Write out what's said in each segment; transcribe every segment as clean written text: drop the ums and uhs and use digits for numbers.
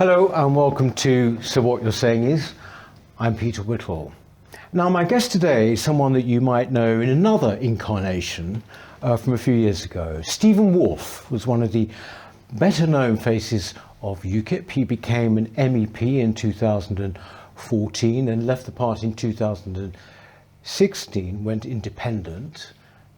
Hello and welcome to So What You're Saying Is. I'm Peter Whittle. Now my guest today is someone that you might know in another incarnation from a few years ago. Stephen Woolfe was one of the better known faces of UKIP. He became an MEP in 2014 and left the party in 2016, went independent.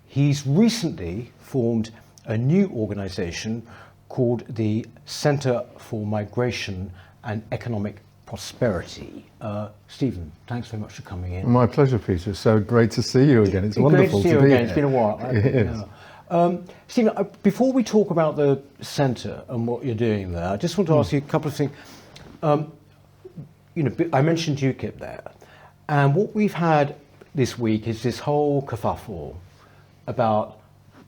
He's recently formed a new organisation called the Centre for Migration and Economic Prosperity. Stephen, thanks very much for coming in. My pleasure, Peter. It's so great to see you again. It's wonderful to see you be again. here. It's been a while. It is. Stephen, before we talk about the centre and what you're doing there, I just want to ask you a couple of things. I mentioned UKIP there, and what we've had this week is this whole kerfuffle about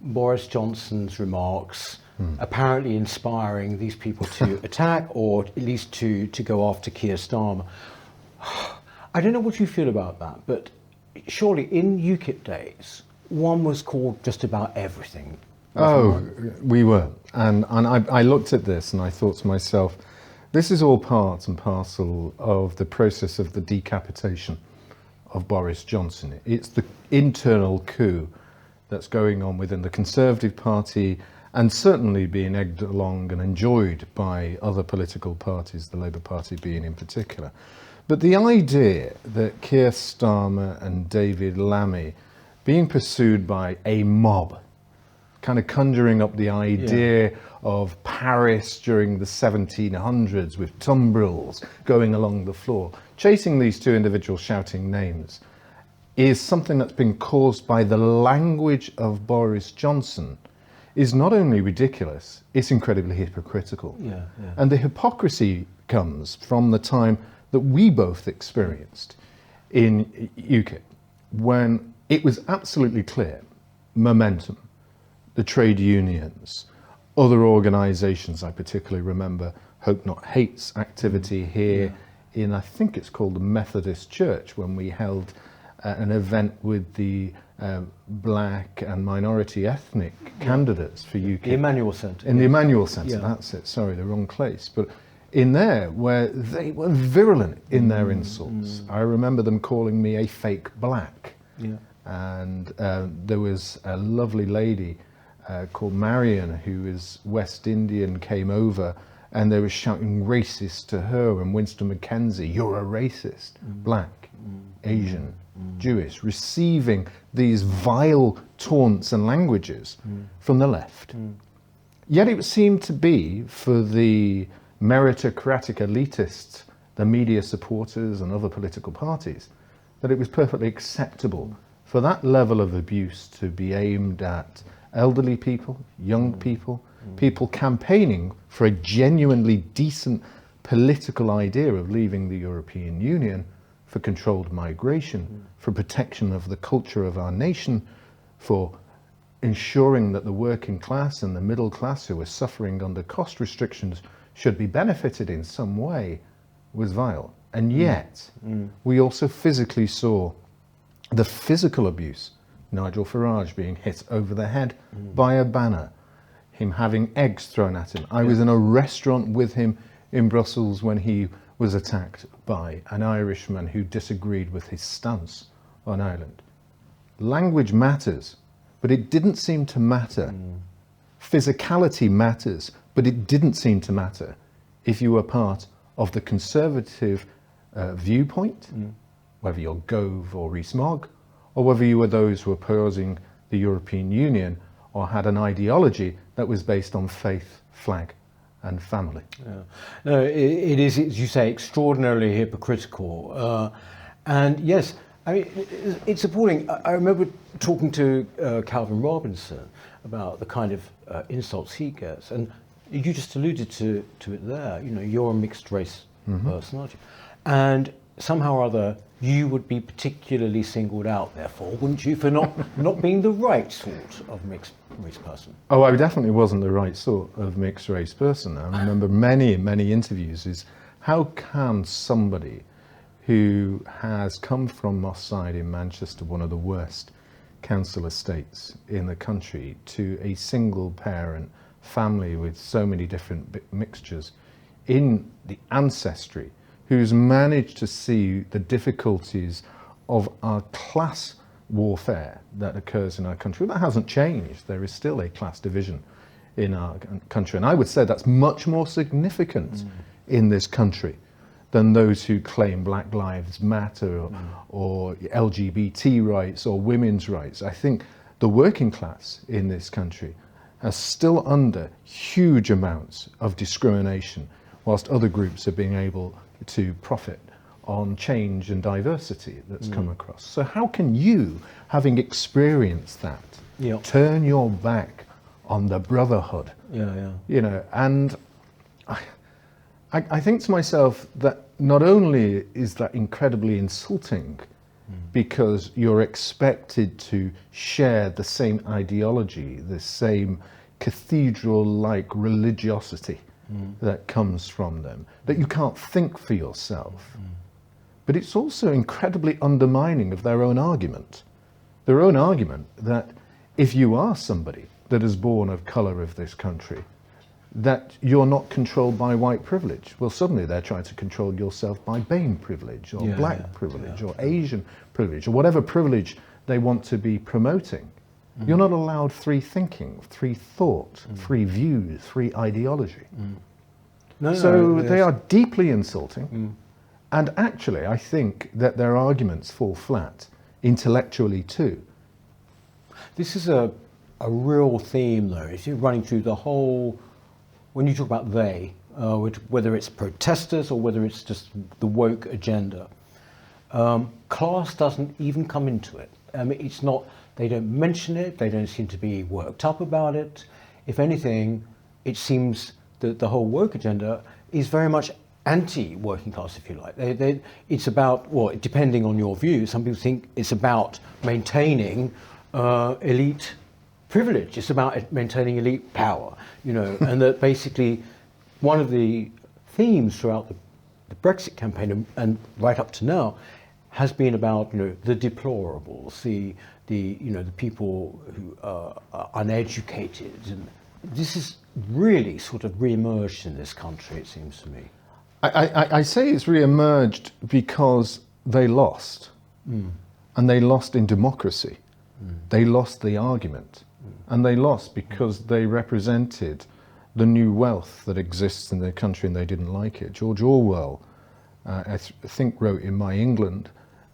Boris Johnson's remarks, apparently inspiring these people to attack, or at least to go after Keir Starmer. I don't know what you feel about that, but surely in UKIP days, one was called just about everything. We were. And I looked at this and I thought to myself, this is all part and parcel of the process of the decapitation of Boris Johnson. It's the internal coup that's going on within the Conservative Party, and certainly being egged along and enjoyed by other political parties, the Labour Party being in particular. But the idea that Keir Starmer and David Lammy being pursued by a mob, kind of conjuring up the idea of Paris during the 1700s with tumbrils going along the floor, chasing these two individuals shouting names, is something that's been caused by the language of Boris Johnson, is not only ridiculous, it's incredibly hypocritical. And the hypocrisy comes from the time that we both experienced in UKIP, when it was absolutely clear, Momentum, the trade unions, other organisations, I particularly remember Hope Not Hate's activity here in, I think it's called the Methodist Church, when we held an event with the black and minority ethnic candidates for UKIP. The Emmanuel Centre. In the Emmanuel Centre, that's it, sorry, the wrong place. But in there, where they were virulent in their insults. I remember them calling me a fake black. And there was a lovely lady called Marion, who is West Indian, came over, and they were shouting racist to her and Winston McKenzie, you're a racist, black, Asian, Jewish, receiving these vile taunts and languages from the left. Yet it seemed to be for the meritocratic elitists, the media supporters and other political parties, that it was perfectly acceptable for that level of abuse to be aimed at elderly people, young people, people campaigning for a genuinely decent political idea of leaving the European Union, for controlled migration, for protection of the culture of our nation, for ensuring that the working class and the middle class who are suffering under cost restrictions should be benefited in some way, was vile. And yet, we also physically saw the physical abuse, Nigel Farage being hit over the head by a banner, him having eggs thrown at him. I was in a restaurant with him in Brussels when he was attacked by an Irishman who disagreed with his stance on Ireland. Language matters, but it didn't seem to matter. Physicality matters, but it didn't seem to matter if you were part of the Conservative viewpoint, whether you're Gov't or Rees-Mogg, or whether you were those who were opposing the European Union or had an ideology that was based on faith, flag and family. No, it is, as you say, extraordinarily hypocritical. And yes, I mean, it's appalling. I remember talking to Calvin Robinson about the kind of insults he gets, and you just alluded to it there. You know, you're a mixed race person, aren't you? And somehow or other, you would be particularly singled out, therefore, wouldn't you, for not being the right sort of mixed race person? Oh, I definitely wasn't the right sort of mixed race person. I remember many interviews is, how can somebody who has come from Moss Side in Manchester, one of the worst council estates in the country, to a single parent family with so many different mixtures, in the ancestry, who's managed to see the difficulties of our class warfare that occurs in our country. That hasn't changed. There is still a class division in our country. And I would say that's much more significant in this country than those who claim Black Lives Matter or LGBT rights or women's rights. I think the working class in this country are still under huge amounts of discrimination, whilst other groups are being able to profit on change and diversity that's come across. So how can you, having experienced that, turn your back on the brotherhood? You know, and I think to myself that not only is that incredibly insulting, because you're expected to share the same ideology, the same cathedral-like religiosity that comes from them, that you can't think for yourself. But it's also incredibly undermining of their own argument. Their own argument that if you are somebody that is born of colour of this country, that you're not controlled by white privilege. Well, suddenly they're trying to control yourself by BAME privilege or black privilege or Asian privilege or whatever privilege they want to be promoting. You're not allowed free thinking, free thought, free views, free ideology. So they are deeply insulting. And actually, I think that their arguments fall flat intellectually too. This is a real theme, though. If you're running through the whole, when you talk about they, whether it's protesters or whether it's just the woke agenda, class doesn't even come into it. I mean, it's not, they don't mention it, they don't seem to be worked up about it. If anything, it seems that the whole woke agenda is very much anti-working class, if you like. It's about, well, depending on your view, some people think it's about maintaining elite privilege. It's about maintaining elite power, you know, and that basically one of the themes throughout the Brexit campaign and right up to now has been about, you know, the deplorables, the you know, the people who are uneducated, and this is really sort of re-emerged in this country, it seems to me. I say it's re-emerged because they lost, and they lost in democracy. They lost the argument, and they lost because they represented the new wealth that exists in their country, and they didn't like it. George Orwell, I think, wrote in My England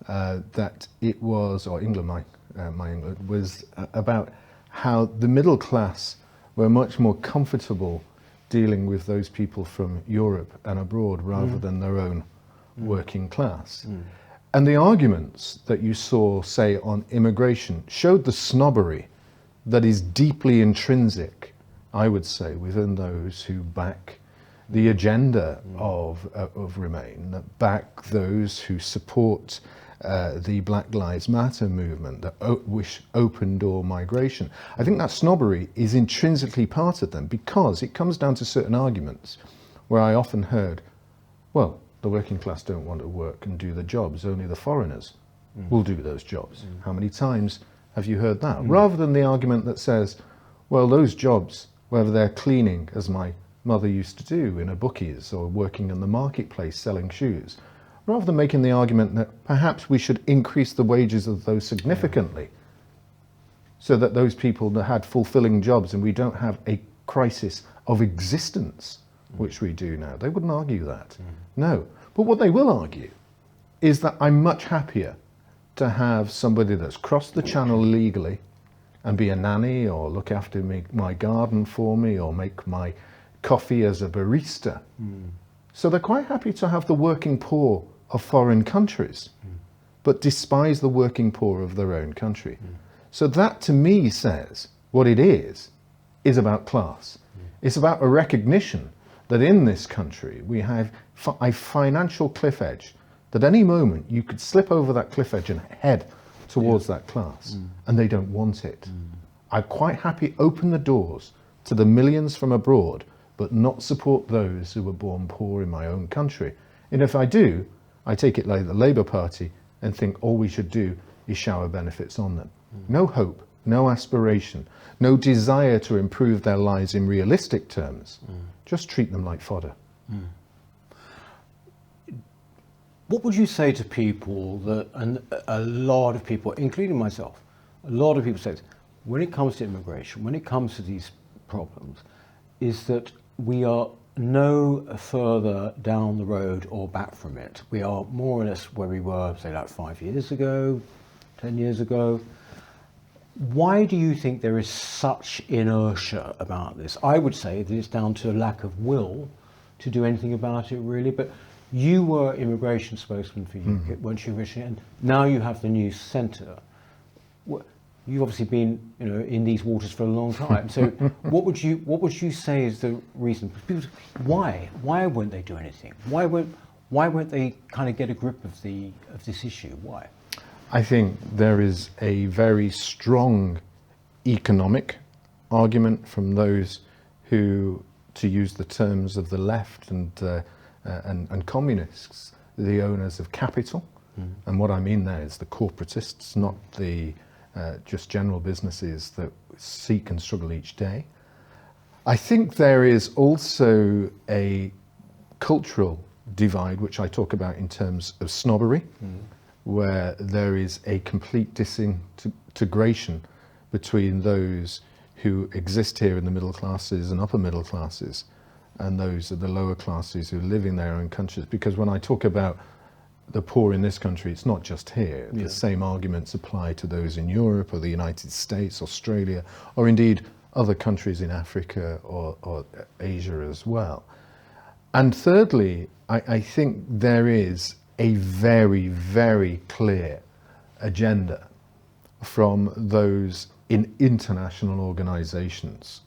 that it was, or England, My England, was about how the middle class were much more comfortable dealing with those people from Europe and abroad rather than their own working class. And the arguments that you saw, say, on immigration showed the snobbery that is deeply intrinsic, I would say, within those who back the agenda of Remain, that back those who support the Black Lives Matter movement, that wish open door migration. I think that snobbery is intrinsically part of them because it comes down to certain arguments where I often heard, well, the working class don't want to work and do the jobs, only the foreigners will do those jobs. How many times have you heard that? Rather than the argument that says, well, those jobs, whether they're cleaning, as my mother used to do in a bookies, or working in the marketplace selling shoes, rather than making the argument that perhaps we should increase the wages of those significantly so that those people that had fulfilling jobs and we don't have a crisis of existence, which we do now. They wouldn't argue that. No. But what they will argue is that I'm much happier to have somebody that's crossed the channel illegally and be a nanny or look after my garden for me or make my coffee as a barista. So they're quite happy to have the working poor of foreign countries, but despise the working poor of their own country. So that to me says what it is about class. It's about a recognition that in this country we have a financial cliff edge, that any moment you could slip over that cliff edge and head towards that class, and they don't want it. I'm quite happy open the doors to the millions from abroad, but not support those who were born poor in my own country. And if I do, I take it like the Labour Party and think all we should do is shower benefits on them. No hope, no aspiration, no desire to improve their lives in realistic terms. Just treat them like fodder. What would you say to people that, and a lot of people, including myself, a lot of people say this, when it comes to immigration, when it comes to these problems, is that we are no further down the road or back from it. We are more or less where we were, say, like 5 years ago, 10 years ago. Why do you think there is such inertia about this? I would say that it's down to a lack of will to do anything about it, really. But you were immigration spokesman for UKIP, weren't you, originally? And now you have the new centre. You've obviously been, in these waters for a long time. So, what would you say is the reason? Why won't they do anything? Why won't they kind of get a grip of this issue? Why? I think there is a very strong economic argument from those who, to use the terms of the left and communists, the owners of capital. And what I mean there is the corporatists, not the just general businesses that seek and struggle each day. I think there is also a cultural divide, which I talk about in terms of snobbery, where there is a complete disintegration between those who exist here in the middle classes and upper middle classes and those of the lower classes who live in their own countries. Because when I talk about the poor in this country, it's not just here. Yeah. The same arguments apply to those in Europe or the United States, Australia, or indeed other countries in Africa or Asia as well. And thirdly, I think there is a very, very clear agenda from those in international organizations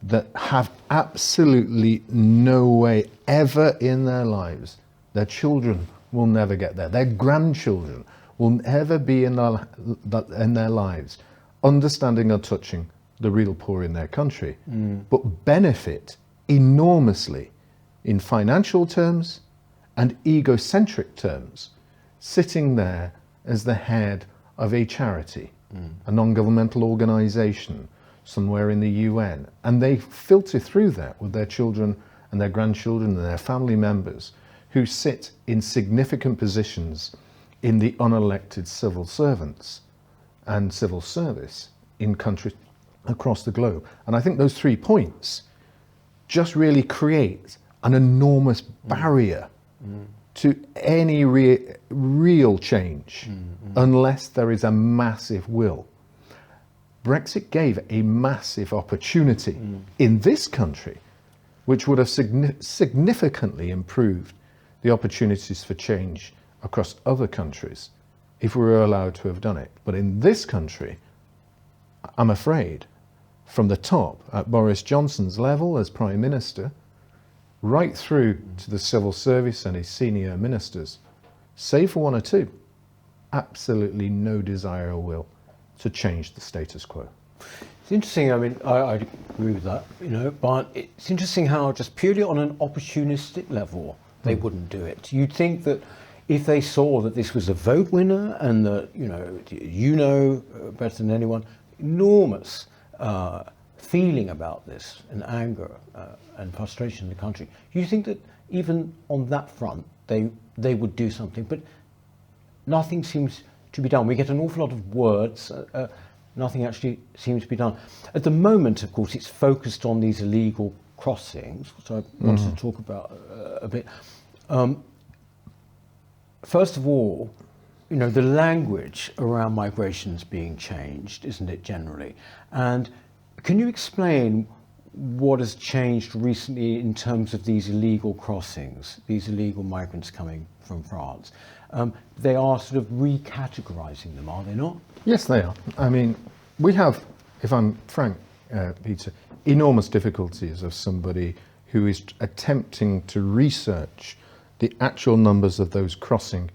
that have absolutely no way ever in their lives, their children will never get there, their grandchildren will never be in their lives understanding or touching the real poor in their country, but benefit enormously in financial terms and egocentric terms, sitting there as the head of a charity, a non-governmental organization, somewhere in the UN, and they filter through that with their children and their grandchildren and their family members who sit in significant positions in the unelected civil servants and civil service in countries across the globe. And I think those 3 points just really create an enormous barrier to any real change unless there is a massive will. Brexit gave a massive opportunity in this country, which would have significantly improved the opportunities for change across other countries if we were allowed to have done it. But in this country, I'm afraid, from the top, at Boris Johnson's level as Prime Minister, right through to the civil service and his senior ministers, save for 1 or 2, absolutely no desire or will to change the status quo. It's interesting, I mean, I agree with that, but it's interesting how just purely on an opportunistic level, they wouldn't do it. You'd think that if they saw that this was a vote winner and that, better than anyone, enormous feeling about this and anger and frustration in the country, you think that even on that front, they would do something, but nothing seems to be done. We get an awful lot of words, nothing actually seems to be done. At the moment, of course, it's focused on these illegal crossings, which I wanted to talk about a bit. First of all, the language around migration is being changed, isn't it, generally? And can you explain what has changed recently in terms of these illegal crossings, these illegal migrants coming from France? They are sort of recategorizing them, are they not? Yes, they are. I mean, we have, if I'm frank, Peter, enormous difficulties of somebody who is attempting to research the actual numbers of those crossing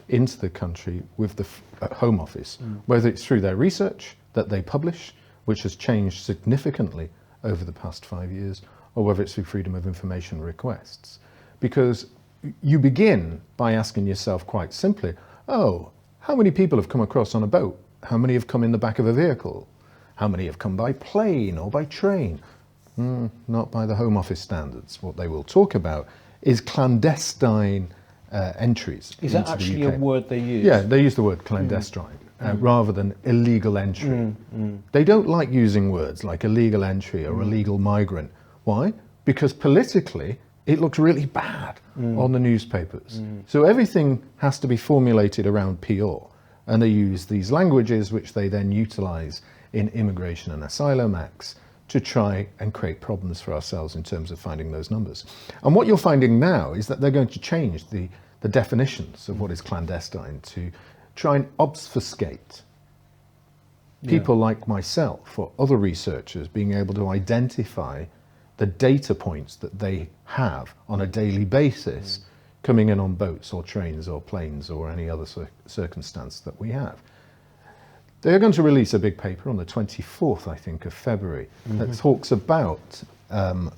into the country with the Home Office, whether it's through their research that they publish, which has changed significantly over the past 5 years, or whether it's through freedom of information requests. Because you begin by asking yourself quite simply, how many people have come across on a boat? How many have come in the back of a vehicle? How many have come by plane or by train? Not by the Home Office standards. What they will talk about is clandestine entries. Is that into actually the a UK. word they use? Yeah, they use the word clandestine rather than illegal entry. They don't like using words like illegal entry or illegal migrant. Why? Because politically it looks really bad on the newspapers. So everything has to be formulated around PR, and they use these languages which they then utilize in immigration and asylum acts to try and create problems for ourselves in terms of finding those numbers. And what you're finding now is that they're going to change the definitions of what is clandestine to try and obfuscate people like myself or other researchers being able to identify the data points that they have on a daily basis coming in on boats or trains or planes or any other circumstance that we have. They're going to release a big paper on the 24th, I think, of February that talks about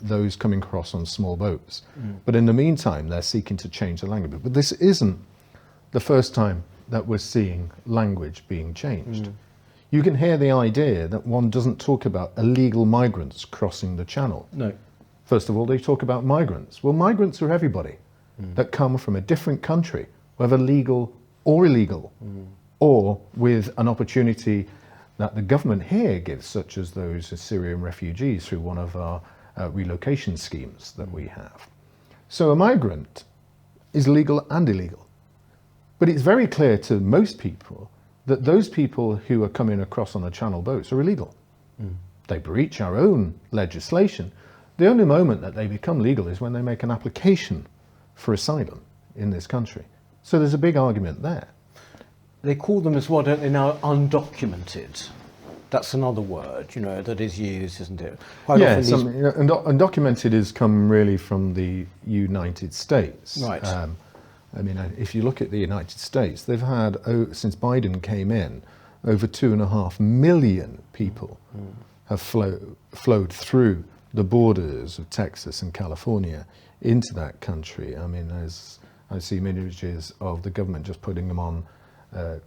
those coming across on small boats. But in the meantime, they're seeking to change the language. But this isn't the first time that we're seeing language being changed. You can hear the idea that one doesn't talk about illegal migrants crossing the channel. No. First of all, they talk about migrants. Well, migrants are everybody that come from a different country, whether legal or illegal, or with an opportunity that the government here gives, such as those Syrian refugees through one of our relocation schemes that we have. So a migrant is legal and illegal. But it's very clear to most people that those people who are coming across on the channel boats are illegal. They breach our own legislation. The only moment that they become legal is when they make an application for asylum in this country. So there's a big argument there. They call them as well, don't they now, undocumented? That's another word, that is used, isn't it? Quite often these... undocumented has come really from the United States. Right. If you look at the United States, they've had, since Biden came in, over 2.5 million people have flowed through the borders of Texas and California into that country. I see images of the government just putting them on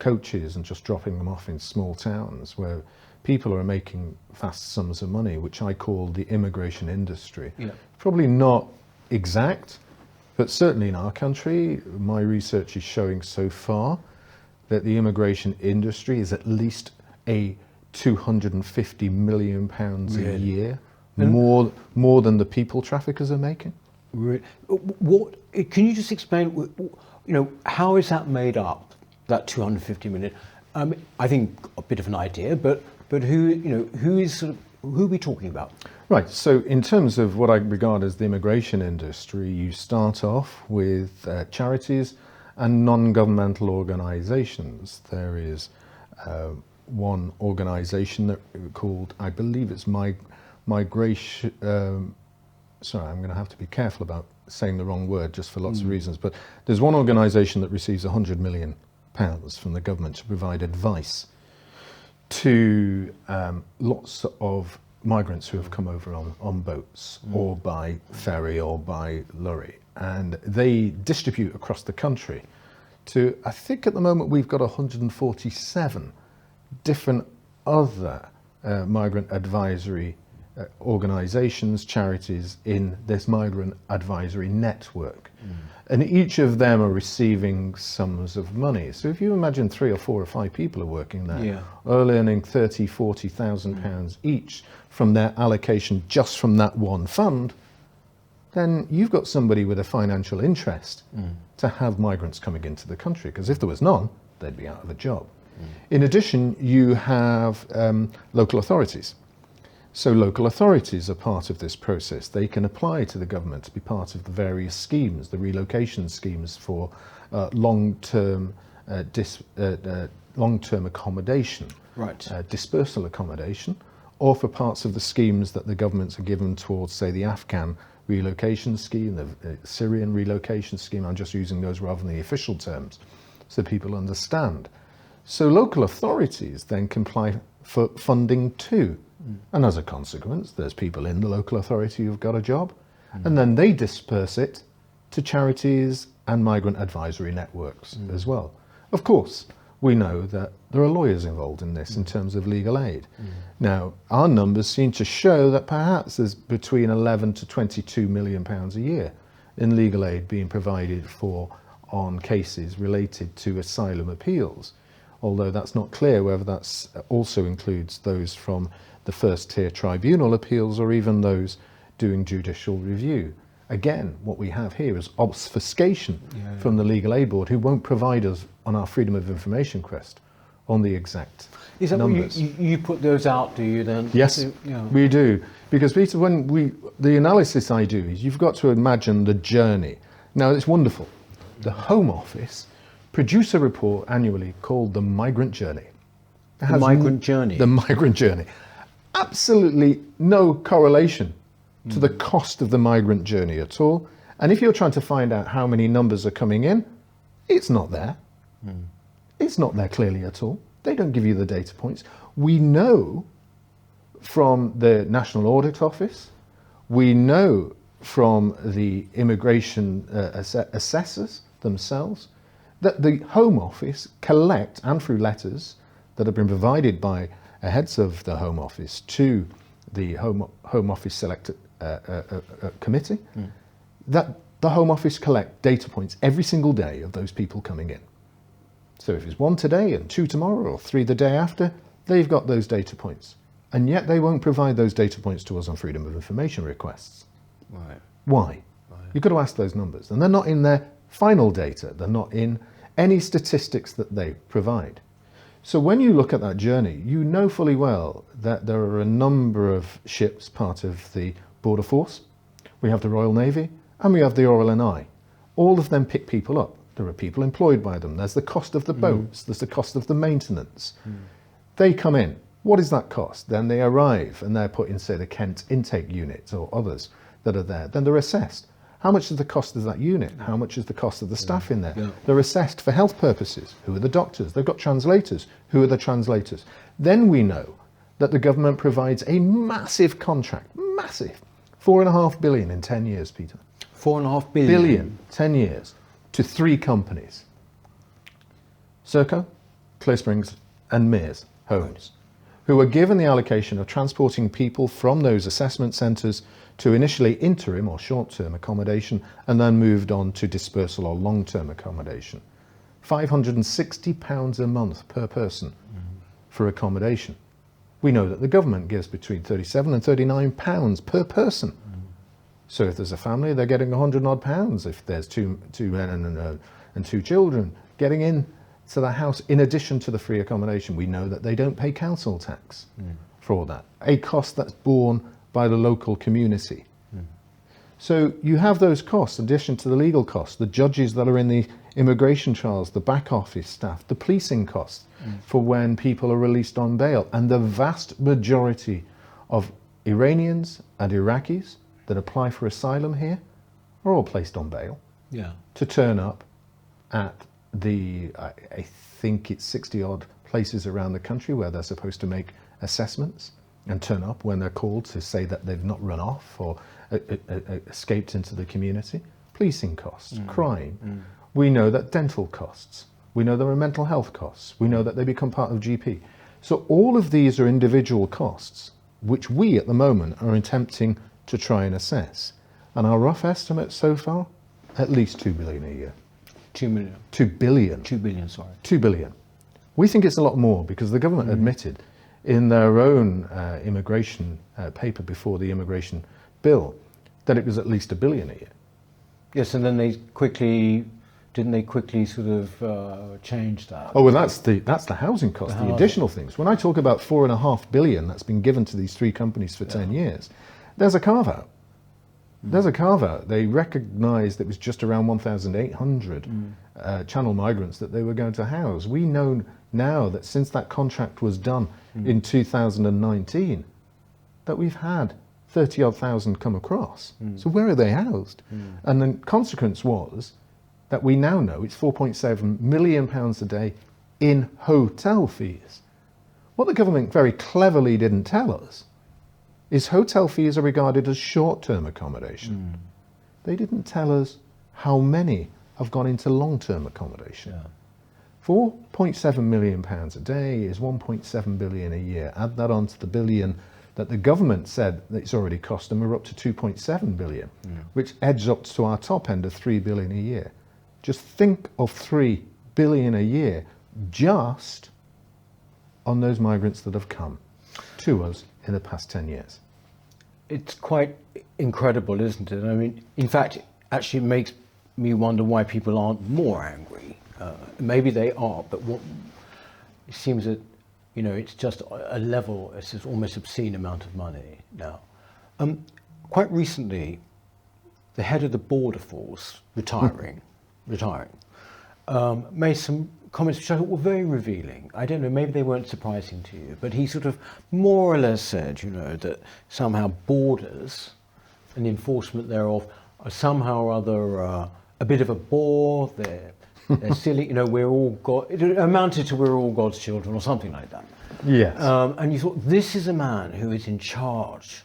coaches and just dropping them off in small towns where people are making vast sums of money, which I call the immigration industry. Yeah. Probably not exact, but certainly in our country, my research is showing so far that the immigration industry is at least a £250 million a year, more than the people traffickers are making. What can you just explain? How is that made up? That 250 million. I think a bit of an idea, but who are we talking about? Right. So in terms of what I regard as the immigration industry, you start off with charities and non-governmental organisations. There is one organisation that called, I believe it's migration. Sorry, I'm going to have to be careful about saying the wrong word just for lots of reasons. But there's one organisation that receives £100 million from the government to provide advice to lots of migrants who have come over on boats or by ferry or by lorry. And they distribute across the country to, I think at the moment we've got 147 different other migrant advisory organisations, charities in this migrant advisory network. And each of them are receiving sums of money. So if you imagine 3 or 4 or 5 people are working there, all earning £30,000-40,000 each from their allocation just from that one fund, then you've got somebody with a financial interest to have migrants coming into the country, because if there was none, they'd be out of a job. In addition, you have local authorities. So local authorities are part of this process. They can apply to the government to be part of the various schemes, the relocation schemes for long-term accommodation, dispersal accommodation, or for parts of the schemes that the governments are given towards, say, the Afghan relocation scheme, the Syrian relocation scheme. I'm just using those rather than the official terms so people understand. So local authorities then can apply for funding too. And as a consequence, there's people in the local authority who've got a job, and then they disperse it to charities and migrant advisory networks as well. Of course, we know that there are lawyers involved in this in terms of legal aid. Now, our numbers seem to show that perhaps there's between 11 to 22 million pounds a year in legal aid being provided for on cases related to asylum appeals, although that's not clear whether that also includes those from the first tier tribunal appeals or even those doing judicial review. Again, what we have here is obfuscation from the Legal Aid Board, who won't provide us on our Freedom of Information quest on the exact Is that numbers. what you put those out, do you then? Yes, we do. Because Peter, the analysis I do is you've got to imagine the journey. Now it's wonderful. The Home Office produce a report annually called the Migrant Journey. The Migrant Journey? The Migrant Journey. Absolutely no correlation to the cost of the migrant journey at all. And if you're trying to find out how many numbers are coming in, it's not there. It's not there clearly at all. They don't give you the data points. We know from the National Audit Office, we know from the immigration assessors themselves, that the Home Office collect, and through letters that have been provided by heads of the Home Office to the Home Office Select Committee, that the Home Office collect data points every single day of those people coming in. So if it's 1 today and 2 tomorrow or 3 the day after, they've got those data points. And yet they won't provide those data points to us on Freedom of Information requests. Right. Why? You've got to ask those numbers. And they're not in their final data. They're not in any statistics that they provide. So when you look at that journey, you know fully well that there are a number of ships part of the Border Force. We have the Royal Navy and we have the RLNI. All of them pick people up. There are people employed by them. There's the cost of the boats. There's the cost of the maintenance. They come in. What is that cost? Then they arrive and they're put in, say, the Kent intake unit or others that are there. Then they're assessed. How much is the cost of that unit? How much is the cost of the staff in there? They're assessed for health purposes. Who are the doctors? They've got translators. Who are the translators? Then we know that the government provides a massive contract, massive, 4.5 billion in 10 years, Peter. 4.5 billion? 10 years, to 3 companies. Serco, Clear Springs and Mears Homes, who were given the allocation of transporting people from those assessment centres to initially interim or short-term accommodation and then moved on to dispersal or long-term accommodation. £560 a month per person for accommodation. We know that the government gives between £37 and £39 per person. So if there's a family, they're getting £100 odd. If there's two men and 2 children getting in to the house in addition to the free accommodation, we know that they don't pay council tax for all that, a cost that's borne by the local community. So you have those costs in addition to the legal costs, the judges that are in the immigration trials, the back office staff, the policing costs for when people are released on bail. And the vast majority of Iranians and Iraqis that apply for asylum here are all placed on bail to turn up at I think it's 60 odd places around the country where they're supposed to make assessments and turn up when they're called to say that they've not run off or escaped into the community. Policing costs, crime. We know that dental costs. We know there are mental health costs. We know that they become part of GP. So all of these are individual costs, which we at the moment are attempting to try and assess. And our rough estimate so far, at least 2 billion a year. 2 million. 2 billion. 2 billion, sorry. 2 billion. We think it's a lot more because the government admitted in their own immigration paper before the immigration bill that it was at least 1 billion a year. Yes, and then didn't they quickly sort of change that? Oh, well, that's the housing cost, the additional things. When I talk about 4.5 billion that's been given to these 3 companies for 10 years, there's a carve-out. There's a carve-out. They recognised it was just around 1,800 channel migrants that they were going to house. We know now that since that contract was done in 2019, that we've had 30-odd thousand come across. So where are they housed? And the consequence was that we now know it's £4.7 million a day in hotel fees. What the government very cleverly didn't tell us is hotel fees are regarded as short-term accommodation. They didn't tell us how many have gone into long-term accommodation. £4.7 million a day is 1.7 billion a year. Add that onto the billion that the government said that it's already cost them, we're up to 2.7 billion, which edges up to our top end of 3 billion a year. Just think of 3 billion a year just on those migrants that have come to us in the past 10 years. It's quite incredible, isn't it? I mean, in fact, it actually makes me wonder why people aren't more angry. Maybe they are, but what it seems that, you know, it's just a level, it's just almost obscene amount of money now. Quite recently, the head of the border force, retiring, made some comments which I thought were very revealing. I don't know, maybe they weren't surprising to you, but he sort of more or less said, you know, that somehow borders and the enforcement thereof are somehow or other a bit of a bore. They're silly, you know, we're all God. It amounted to we're all God's children or something like that. Yes. And you thought, this is a man who is in charge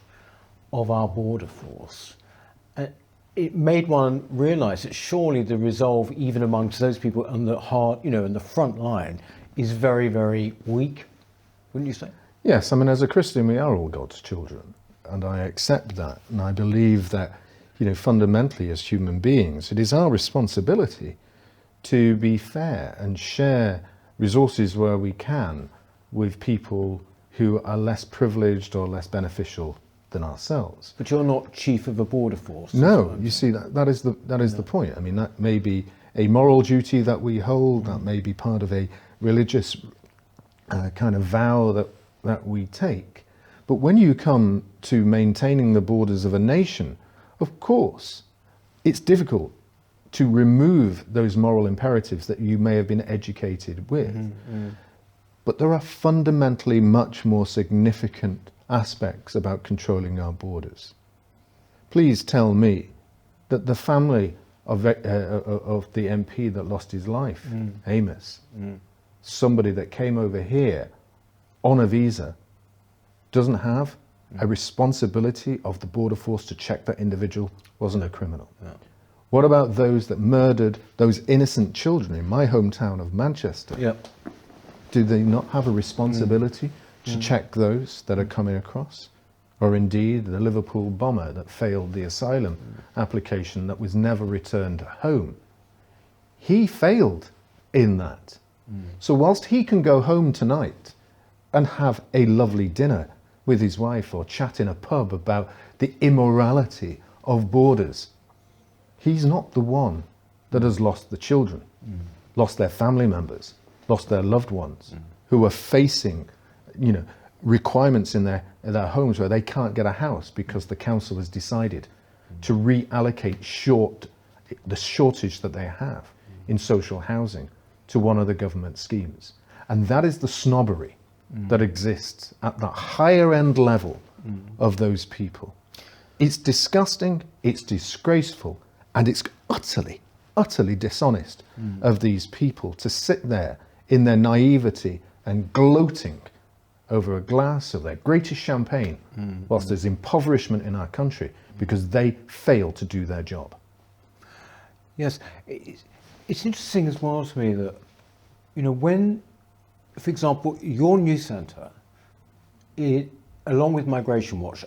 of our border force. It made one realise that surely the resolve, even amongst those people on the hard, you know, in the front line, is very, very weak, wouldn't you say? Yes, I mean, as a Christian, we are all God's children, and I accept that, and I believe that, you know, fundamentally as human beings, it is our responsibility to be fair and share resources where we can with people who are less privileged or less beneficial than ourselves. But you're not chief of a border force. No, you see, that is the point. I mean, that may be a moral duty that we hold, that may be part of a religious kind of vow that we take. But when you come to maintaining the borders of a nation, of course, it's difficult to remove those moral imperatives that you may have been educated with. But there are fundamentally much more significant aspects about controlling our borders. Please tell me that the family of the MP that lost his life, Amos, somebody that came over here on a visa, doesn't have a responsibility of the border force to check that individual wasn't a criminal. What about those that murdered those innocent children in my hometown of Manchester? Yep. Do they not have a responsibility to check those that are coming across? Or indeed the Liverpool bomber that failed the asylum application that was never returned home? He failed in that. So whilst he can go home tonight and have a lovely dinner with his wife or chat in a pub about the immorality of borders, he's not the one that has lost the children, lost their family members, lost their loved ones, who are facing, you know, requirements in their homes where they can't get a house because the council has decided to reallocate the shortage that they have in social housing to one of the government schemes. And that is the snobbery that exists at that higher end level of those people. It's disgusting, it's disgraceful, and it's utterly, utterly dishonest of these people to sit there in their naivety and gloating over a glass of their greatest champagne whilst there's impoverishment in our country because they fail to do their job. Yes, it's interesting as well to me that, you know, when, for example, your news centre, along with Migration Watch,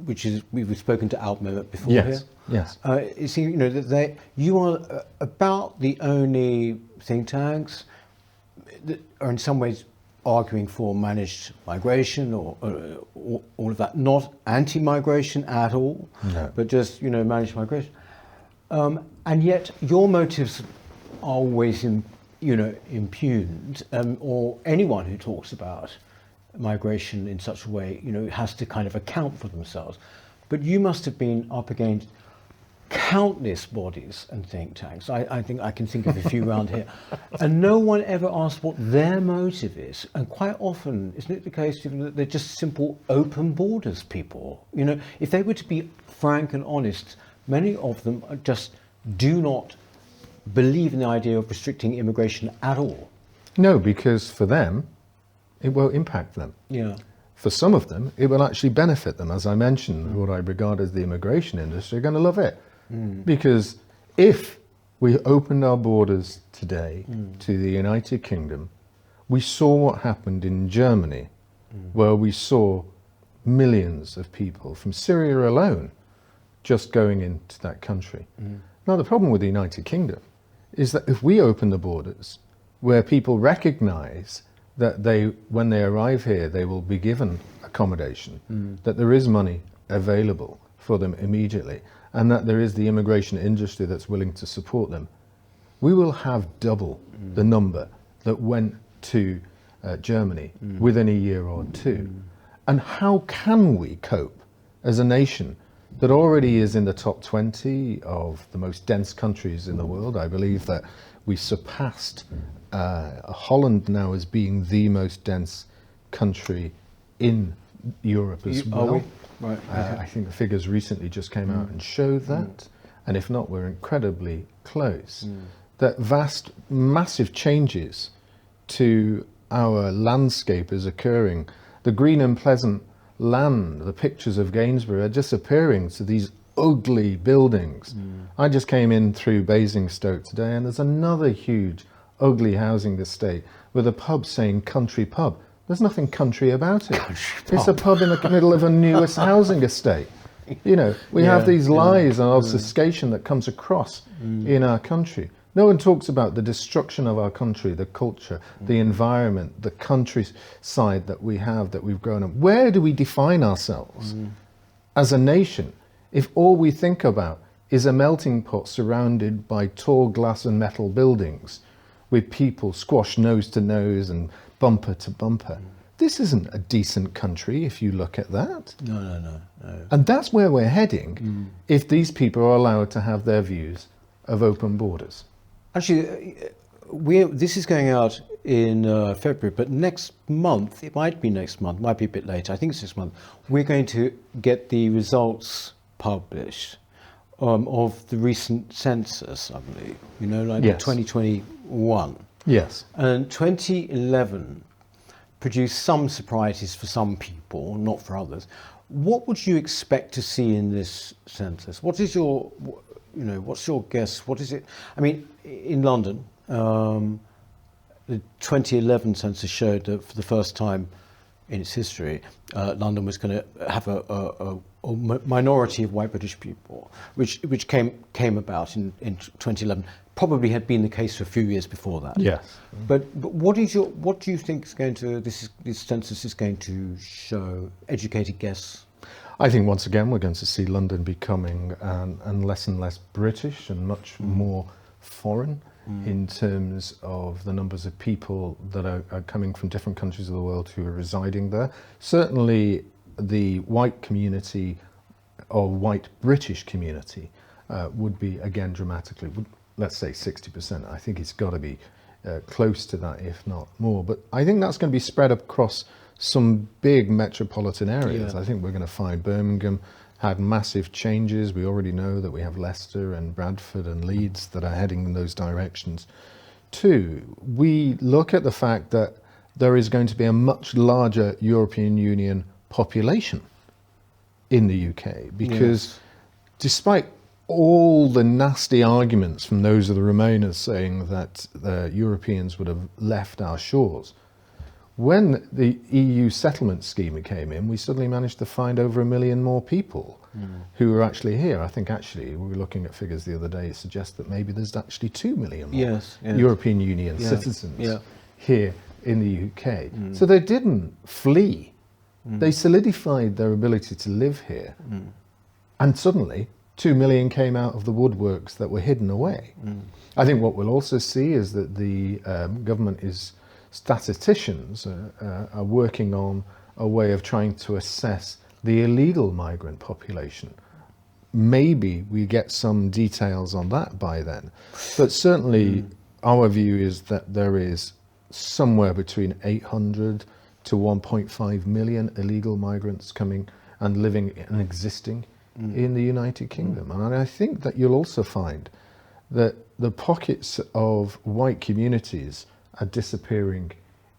which is, we've spoken to Al Mehmet before here. Yes. It seems, you know, that you are about the only think tanks that are in some ways arguing for managed migration or all of that, not anti-migration at all, but just, you know, managed migration. And yet your motives are always, impugned, or anyone who talks about migration in such a way, you know, has to kind of account for themselves. But you must have been up against countless bodies and think tanks. I think I can think of a few around here. And no one ever asked what their motive is. And quite often, isn't it the case that they're just simple open borders people? You know, if they were to be frank and honest, many of them just do not believe in the idea of restricting immigration at all. No, because for them, it won't impact them. Yeah. For some of them, it will actually benefit them. As I mentioned, what I regard as the immigration industry are going to love it. Because if we opened our borders today to the United Kingdom, we saw what happened in Germany, where we saw millions of people from Syria alone just going into that country. Now, the problem with the United Kingdom is that if we open the borders, where people recognise that when they arrive here, they will be given accommodation, that there is money available for them immediately, and that there is the immigration industry that's willing to support them, we will have double the number that went to Germany within a year or two. And how can we cope as a nation that already is in the top 20 of the most dense countries in the world? I believe that we surpassed Holland now as being the most dense country in Europe as well. Are we? Right. I think the figures recently just came out and showed that. And if not, we're incredibly close. That vast, massive changes to our landscape is occurring. The green and pleasant land, the pictures of Gainsborough are disappearing to these ugly buildings. I just came in through Basingstoke today, and there's another huge, ugly housing estate with a pub saying country pub. There's nothing country about it. It's a pub in the middle of a newest housing estate. You know, we have these lies and obfuscation that comes across in our country. No one talks about the destruction of our country, the culture, the environment, the countryside that we have, that we've grown up. Where do we define ourselves as a nation if all we think about is a melting pot surrounded by tall glass and metal buildings with people squashed nose to nose and bumper to bumper? This isn't a decent country if you look at that. No. And that's where we're heading if these people are allowed to have their views of open borders. Actually, this is going out in February, but next month, it might be next month, might be a bit later, I think it's next month, we're going to get the results published of the recent census, I believe, you know, like Yes. 2021. Yes. And 2011 produced some surprises for some people, not for others. What would you expect to see in this census? What is your, you know, what's your guess? What is it? I mean, in London, the 2011 census showed that for the first time in its history, London was going to have a minority of white British people, which came about in 2011. Probably had been the case for a few years before that. Yes. But what do you think is going to this census is going to show? Educated guess. I think once again we're going to see London becoming and less British and much more foreign in terms of the numbers of people that are coming from different countries of the world who are residing there. Certainly the white community or white British community would be again dramatically, let's say 60%. I think it's got to be close to that, if not more. But I think that's going to be spread across some big metropolitan areas. Yeah. I think we're going to find Birmingham had massive changes. We already know that we have Leicester and Bradford and Leeds that are heading in those directions. Two, we look at the fact that there is going to be a much larger European Union population in the UK because despite all the nasty arguments from those of the Remainers saying that the Europeans would have left our shores, when the EU settlement scheme came in, we suddenly managed to find over 1 million more people who are actually here. I think actually we were looking at figures the other day suggest that maybe there's actually 2 million more European Union citizens here in the UK. So they didn't flee. They solidified their ability to live here. And suddenly 2 million came out of the woodworks that were hidden away. I think what we'll also see is that the government is statisticians are working on a way of trying to assess the illegal migrant population. Maybe we get some details on that by then. But certainly our view is that there is somewhere between 800 to 1.5 million illegal migrants coming and living and existing in the United Kingdom. And I think that you'll also find that the pockets of white communities are disappearing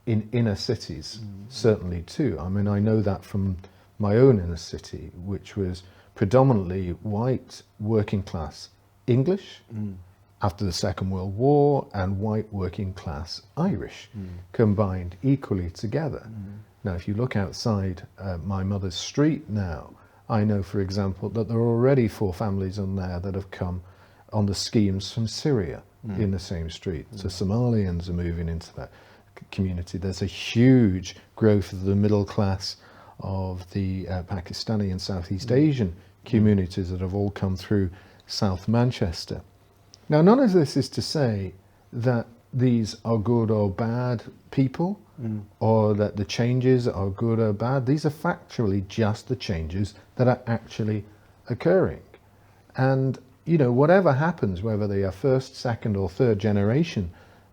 in inner cities, certainly too. I mean, I know that from my own inner city, which was predominantly white working class English after the Second World War and white working class Irish combined equally together. Now, if you look outside my mother's street now, I know, for example, that there are already 4 families on there that have come on the schemes from Syria in the same street. So Somalians are moving into that community. There's a huge growth of the middle class of the Pakistani and Southeast Asian communities that have all come through South Manchester. Now, none of this is to say that these are good or bad people, or that the changes are good or bad. These are factually just the changes that are actually occurring. And, you know, whatever happens, whether they are first, second or third generation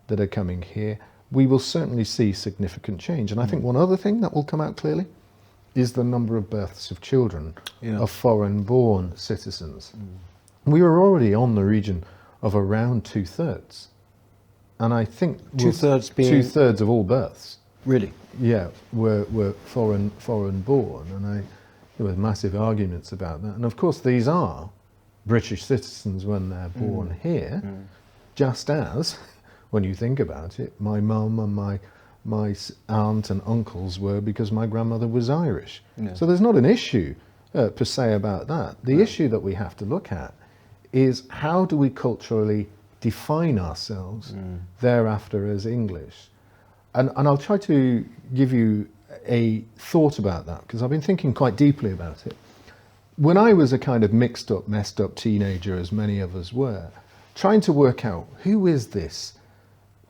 that are coming here, we will certainly see significant change. And I think one other thing that will come out clearly is the number of births of children of foreign-born citizens. We were already on the region of around 2/3. And I think 2/3 being 2/3 of all births. Really? Yeah, were foreign born, and there were massive arguments about that. And of course, these are British citizens when they're born here, just as, when you think about it, my mum and my aunt and uncles were, because my grandmother was Irish. Yeah. So there's not an issue per se about that. The issue that we have to look at is how do we culturally define ourselves thereafter as English. And I'll try to give you a thought about that, because I've been thinking quite deeply about it. When I was a kind of mixed up, messed up teenager, as many of us were, trying to work out who is this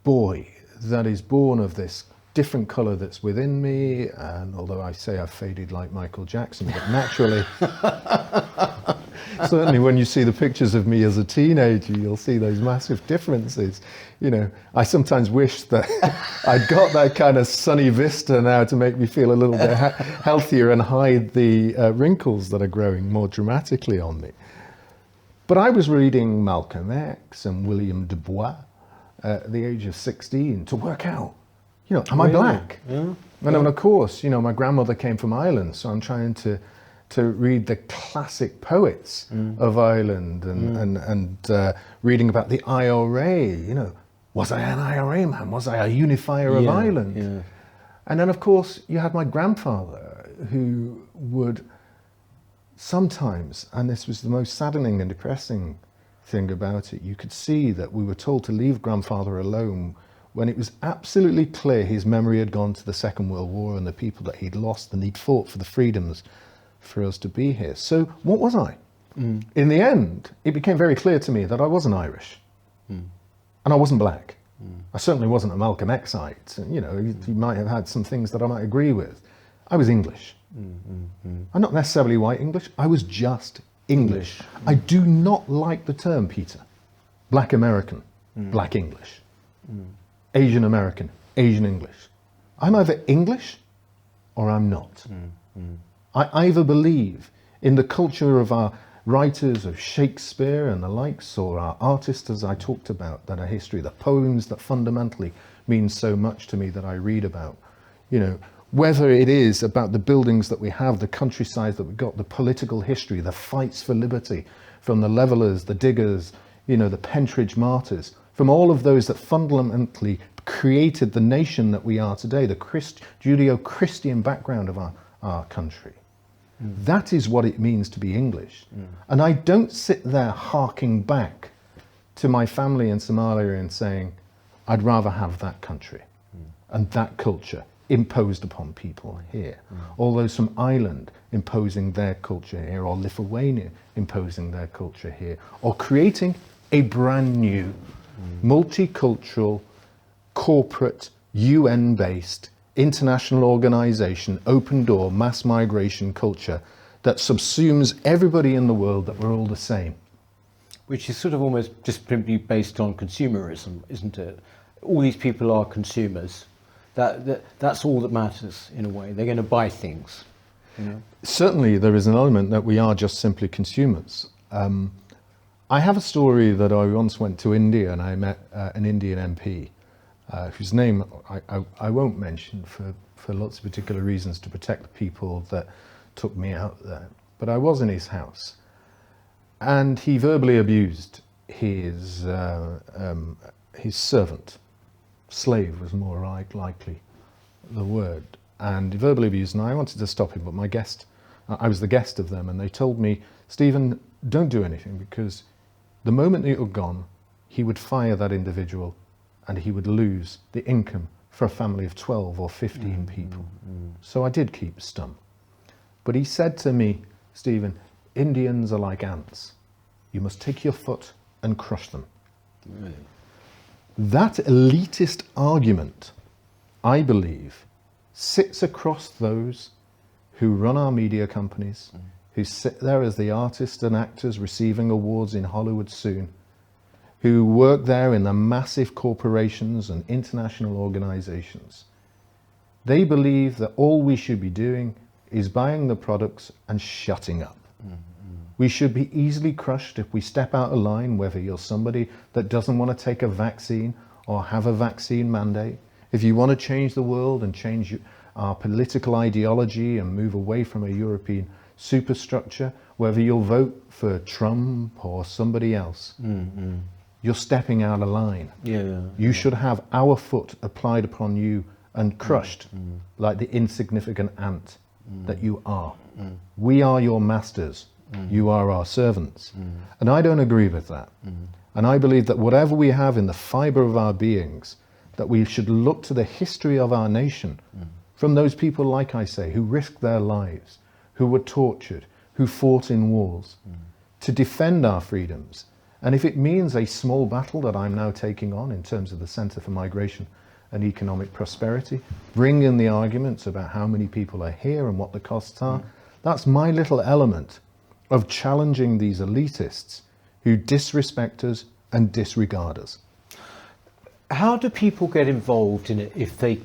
boy that is born of this different colour that's within me, and although I say I've faded like Michael Jackson, but naturally, certainly when you see the pictures of me as a teenager, you'll see those massive differences. You know, I sometimes wish that I'd got that kind of sunny vista now to make me feel a little bit healthier and hide the wrinkles that are growing more dramatically on me. But I was reading Malcolm X and William Du Bois at the age of 16 to work out, you know, am I black? Yeah. And then, of course, you know, my grandmother came from Ireland, so I'm trying to read the classic poets of Ireland and reading about the IRA, you know, was I an IRA man? Was I a unifier of Ireland? Yeah. And then, of course, you had my grandfather who would sometimes, and this was the most saddening and depressing thing about it, you could see that we were told to leave grandfather alone when it was absolutely clear his memory had gone to the Second World War and the people that he'd lost and he'd fought for the freedoms for us to be here. So what was I? In the end, it became very clear to me that I wasn't Irish and I wasn't black. I certainly wasn't a Malcolm Xite. And, you know, he might have had some things that I might agree with. I was English. I'm not necessarily white English. I was just English. I do not like the term, Peter. Black American, black English. Asian American, Asian English. I'm either English or I'm not. I either believe in the culture of our writers of Shakespeare and the likes, or our artists, as I talked about, that are history, the poems that fundamentally mean so much to me that I read about. You know, whether it is about the buildings that we have, the countryside that we've got, the political history, the fights for liberty, from the Levellers, the Diggers, you know, the Pentridge Martyrs, from all of those that fundamentally created the nation that we are today, the Judeo-Christian background of our country. That is what it means to be English. And I don't sit there harking back to my family in Somalia and saying, I'd rather have that country and that culture imposed upon people here. Or those from Ireland imposing their culture here, or Lithuania imposing their culture here, or creating a brand new multicultural, corporate, UN-based, international organization, open door, mass migration culture that subsumes everybody in the world, that we're all the same. Which is sort of almost just simply based on consumerism, isn't it? All these people are consumers. That's all that matters, in a way. They're going to buy things. You know? Certainly there is an element that we are just simply consumers. I have a story that I once went to India and I met an Indian MP whose name I won't mention for lots of particular reasons to protect the people that took me out there. But I was in his house and he verbally abused his servant. Slave was more likely the word. And he verbally abused, and I wanted to stop him, but I was the guest of them, and they told me, Stephen, don't do anything, because the moment that you're gone, he would fire that individual and he would lose the income for a family of 12 or 15 people. So I did keep stum. But he said to me, Stephen, Indians are like ants. You must take your foot and crush them. Really? That elitist argument, I believe, sits across those who run our media companies, who sit there as the artists and actors receiving awards in Hollywood soon, who work there in the massive corporations and international organizations. They believe that all we should be doing is buying the products and shutting up. We should be easily crushed if we step out of line, whether you're somebody that doesn't want to take a vaccine or have a vaccine mandate. If you want to change the world and change our political ideology and move away from a European superstructure, whether you'll vote for Trump or somebody else, you're stepping out of line. You should have our foot applied upon you and crushed like the insignificant ant that you are. We are your masters. You are our servants. And I don't agree with that. And I believe that whatever we have in the fibre of our beings, that we should look to the history of our nation from those people, like I say, who risked their lives, who were tortured, who fought in wars, to defend our freedoms. And if it means a small battle that I'm now taking on in terms of the Centre for Migration and Economic Prosperity, bring in the arguments about how many people are here and what the costs are, that's my little element of challenging these elitists who disrespect us and disregard us. How do people get involved in it if they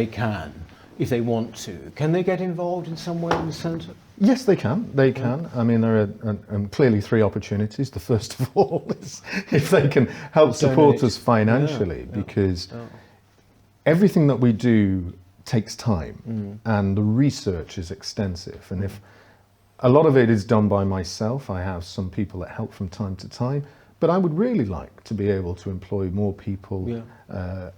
can, if they want to? Can they get involved in some way in the centre? Yes, they can. They can. I mean, there are clearly three opportunities. The first of all is if they can help support us financially, because everything that we do takes time and the research is extensive. And if a lot of it is done by myself, I have some people that help from time to time, but I would really like to be able to employ more people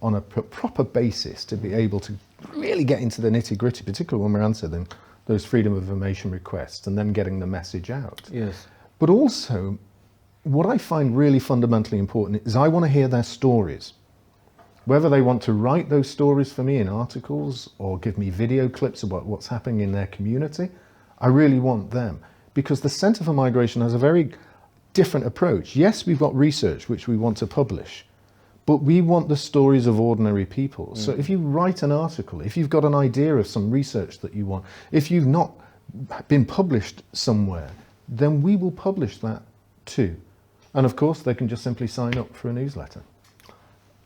on a proper basis, to be able to really get into the nitty-gritty, particularly when we're answering those freedom of information requests and then getting the message out. Yes. But also, what I find really fundamentally important is I want to hear their stories. Whether they want to write those stories for me in articles or give me video clips about what's happening in their community, I really want them. Because the Centre for Migration has a very different approach. Yes, we've got research which we want to publish, but we want the stories of ordinary people. So if you write an article, if you've got an idea of some research that you want, if you've not been published somewhere, then we will publish that too. And of course, they can just simply sign up for a newsletter.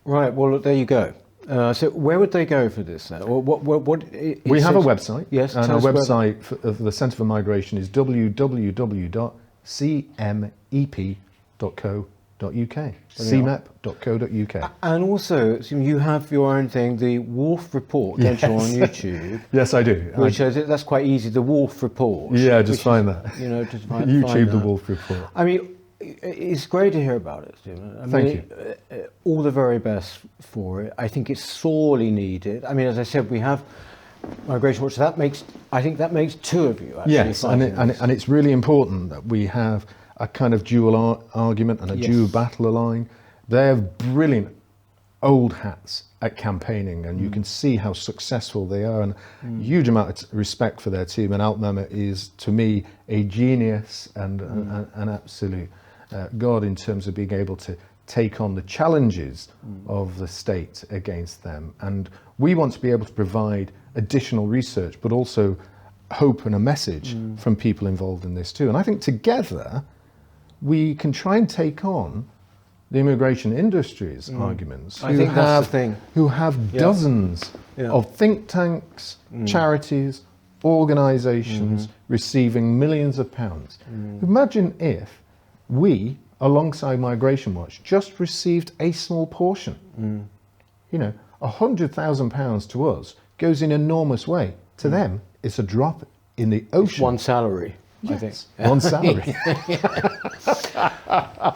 Right, well, there you go. So where would they go for this then? Or we have a website. Yes, and our website of the Centre for Migration is www.cmep.co.uk. cmep.co.uk. And also, you have your own thing, the Woolfe Report, don't you, on YouTube? Yes, I do. Which that's quite easy, the Woolfe Report. Yeah, just find that. Just find YouTube, that. The Woolfe Report. I mean, it's great to hear about it, Stephen. Thank you. All the very best for it. I think it's sorely needed. I mean, as I said, we have Migration Watch. I think that makes two of you, actually. Yes, and it's really important that we have a kind of dual argument and a dual battle line. They're brilliant old hats at campaigning, and you can see how successful they are, and a huge amount of respect for their team. And Altmama is, to me, a genius and an absolute God in terms of being able to take on the challenges of the state against them. And we want to be able to provide additional research, but also hope and a message from people involved in this too. And I think together we can try and take on the immigration industry's arguments, who have dozens of think tanks, charities, organisations receiving millions of pounds. Imagine if we, alongside Migration Watch, just received a small portion. £100,000 to us goes in an enormous way. To them, it's a drop in the ocean. It's one salary. Yes, I think. One salary.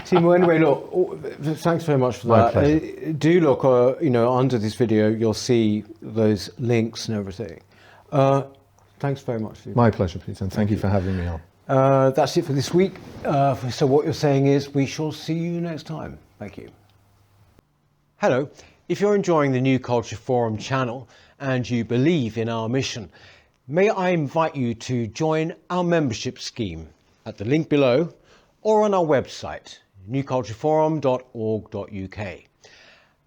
Timo, anyway, look, thanks very much for that. Do look, under this video, you'll see those links and everything. Thanks very much, Timo. My pleasure, Peter, and thank you for having me on. That's it for this week. So what you're saying is we shall see you next time. Thank you. Hello. If you're enjoying the New Culture Forum channel and you believe in our mission, may I invite you to join our membership scheme at the link below or on our website, newcultureforum.org.uk.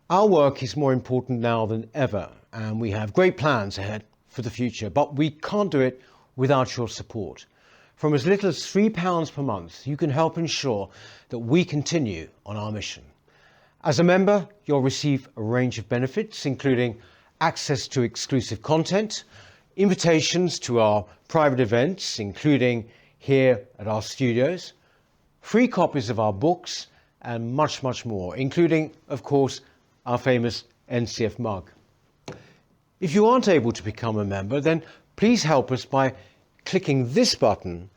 Our work is more important now than ever, and we have great plans ahead for the future, but we can't do it without your support. From as little as £3 per month, you can help ensure that we continue on our mission. As a member, you'll receive a range of benefits, including access to exclusive content, invitations to our private events, including here at our studios, free copies of our books, and much, much more, including, of course, our famous NCF mug. If you aren't able to become a member, then please help us by clicking this button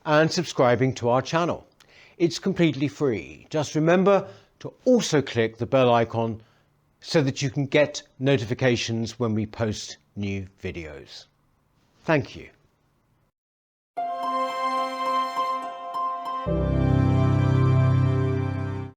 and subscribing to our channel. It's completely free. Just remember to also click the bell icon so that you can get notifications when we post new videos. Thank you.